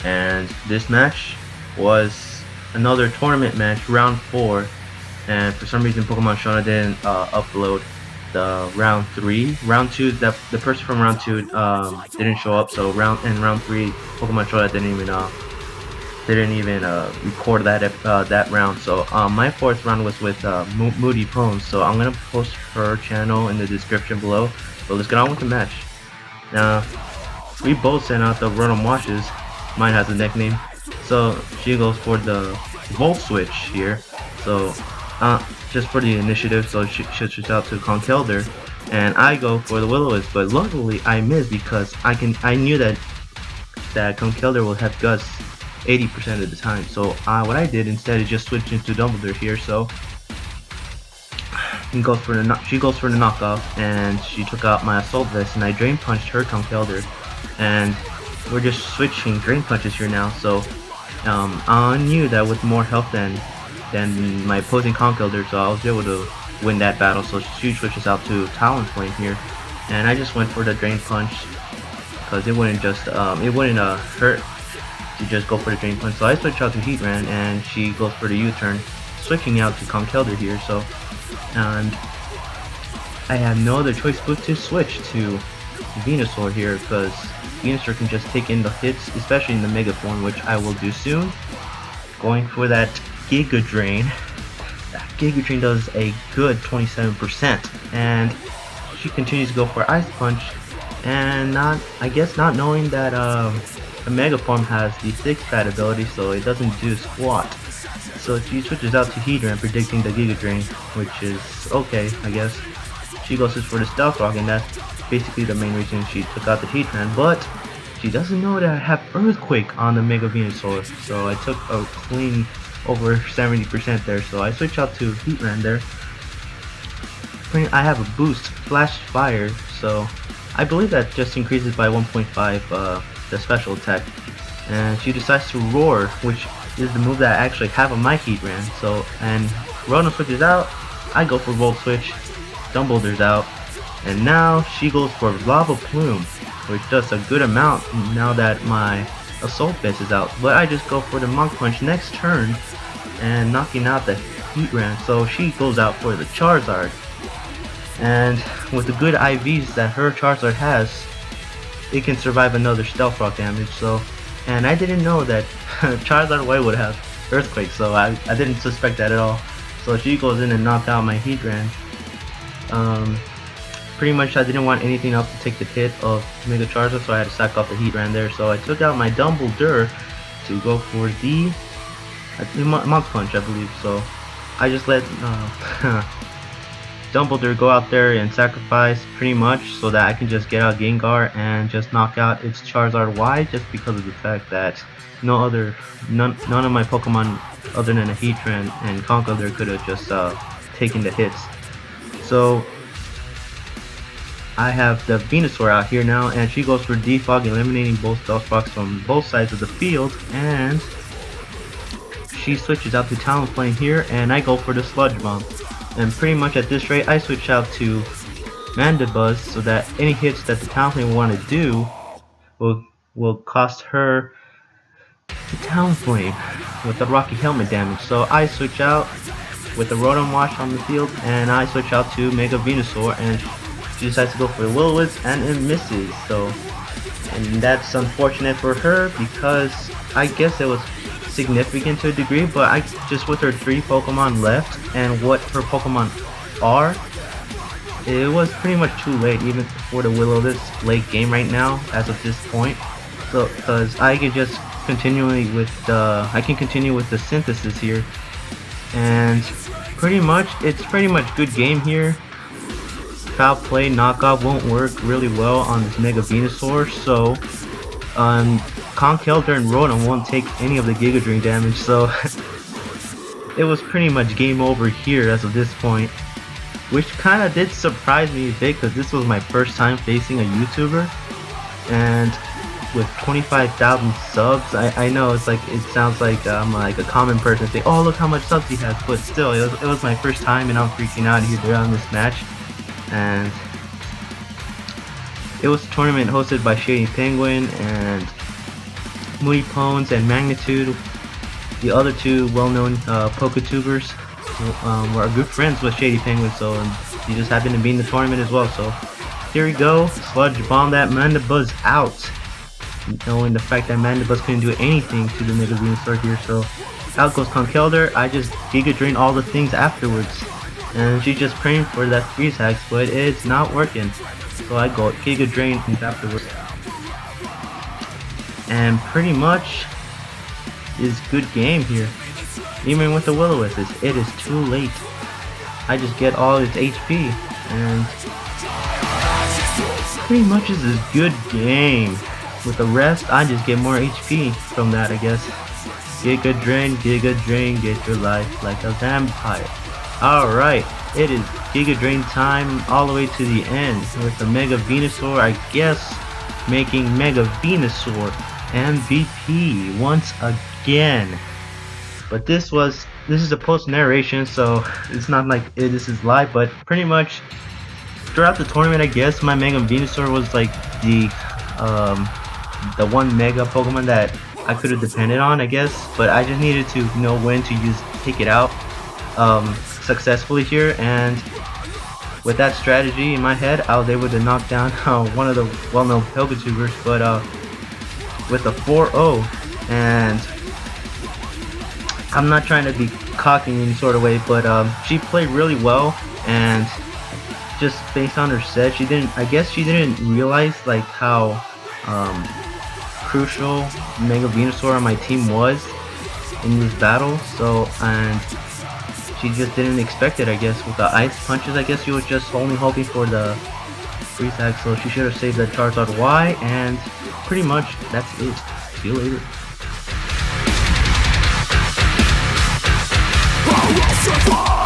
and this match was another tournament match, round 4, and for some reason Pokemon Showdown didn't upload the round 3. Round 2, the person from round 2 didn't show up, so round 3 Pokemon Showdown didn't even record that round. So my 4th round was with Mootypwns, so I'm gonna post her channel in the description below. So let's get on with the match. Now we both sent out the Rotom Washes. Mine has a nickname, so she goes for the Volt Switch here. So just for the initiative, so she switches out to Conkeldurr, and I go for the Will-O-Wisp. But luckily I missed because I knew that Conkeldurr will have Gust 80% of the time. So what I did instead is just switch into Dumbledore here. So she goes for the knockoff, and she took out my Assault Vest, and I Drain Punched her Conkeldurr, and we're just switching Drain Punches here now. So I knew that with more health than my opposing Conkeldurr, so I was able to win that battle. So she switches out to Talonflame here, and I just went for the Drain Punch because it wouldn't hurt to just go for the Drain Punch. So I switch out to Heatran, and she goes for the U-turn, switching out to Conkeldurr here. So and I have no other choice but to switch to Venusaur here, because Venusaur can just take in the hits, especially in the Mega form, which I will do soon. Going for that Giga Drain. That Giga Drain does a good 27%, and she continues to go for Ice Punch, and I guess not knowing that the Mega form has the 6-stat ability, so it doesn't do squat. So she switches out to Heatran, predicting the Giga Drain, which is okay, I guess. She goes for the Stealth Rock, and that's basically the main reason she took out the Heatran. But she doesn't know that I have Earthquake on the Mega Venusaur, so I took a clean over 70% there. So I switch out to Heatran there. I have a boost, Flash Fire, so I believe that just increases by 1.5 the special attack. And she decides to Roar, which is the move that I actually have on my Heatran. So, and Rotom switches out, I go for Volt Switch, Dumbledore's out, and now she goes for Lava Plume, which does a good amount now that my Assault Vest is out. But I just go for the Mach Punch next turn, and knocking out the Heatran. So she goes out for the Charizard, and with the good IVs that her Charizard has, it can survive another Stealth Rock damage. So, and I didn't know that Charizard White would have Earthquake, so I didn't suspect that at all. So she goes in and knocks out my Heatran. Pretty much I didn't want anything else to take the hit of Mega Charizard, so I had to sack off the Heatran there. So I took out my Dumbledore to go for the Mach Punch, I believe. So I just let Dumbledore go out there and sacrifice pretty much, so that I can just get out Gengar and just knock out its Charizard. Why? Just because of the fact that none of my Pokemon other than a Heatran and Conkeldurr could have just taken the hits. So I have the Venusaur out here now, and she goes for Defog, eliminating both Stealth Rocks from both sides of the field, and she switches out to Talonflame here, and I go for the Sludge Bomb. And pretty much at this rate, I switch out to Mandibuzz, so that any hits that the Talonflame want to do will cost her the Talonflame with the Rocky Helmet damage. So I switch out with the Rotom Wash on the field, and I switch out to Mega Venusaur, and she decides to go for the Will-O-Wisp, and it misses. So, and that's unfortunate for her, because I guess it was significant to a degree, but I just, with her 3 Pokemon left and what her Pokemon are, it was pretty much too late even for the Will-O-Wisp late game right now as of this point. So, because I can just continue with the synthesis here, and it's pretty much good game here. Foul play knockoff won't work really well on this Mega Venusaur, so Conkeldurr and Rotom won't take any of the Giga Drain damage, so it was pretty much game over here as of this point, which kind of did surprise me a bit, because this was my first time facing a YouTuber, and with 25,000 subs, I know it sounds like I'm like a common person saying, oh look how much subs he has, but still, it was my first time, and I'm freaking out here on this match. And it was a tournament hosted by Shady Penguin, and Mootypwns and Magnitude, the other two well-known Poketubers, were good friends with Shady Penguin, so he just happened to be in the tournament as well. So here we go, Sludge Bomb that Mandibuzz out, knowing the fact that Mandibuzz couldn't do anything to the Mega Venusaur here. So out goes Conkeldurr. I just Giga Drain all the things afterwards, and she's just praying for that freeze hacks, but it's not working. So I go Giga Drain afterwards, and pretty much is good game here. Even with the Will-O-Wisp, it is too late. I just get all its HP, and pretty much is a good game. With the rest, I just get more HP from that, I guess. Giga Drain, get your life like a vampire. Alright, it is Giga Drain time all the way to the end with the Mega Venusaur, I guess, making Mega Venusaur MVP once again. But this is a post narration, so it's not like this is live, but pretty much throughout the tournament, I guess my Mega Venusaur was like the one Mega Pokemon that I could have depended on, I guess. But I just needed to know when to take it out successfully here, and with that strategy in my head, I was able to knock down one of the well-known Poketubers, but with a 4-0, and I'm not trying to be cocky in any sort of way, but she played really well, and just based on her set, I guess she didn't realize like how crucial Mega Venusaur on my team was in this battle. So, and she just didn't expect it, I guess. With the ice punches, I guess she was just only hoping for the freeze hack, so she should have saved that Charizard Y, and pretty much that's it. See you later. I will survive.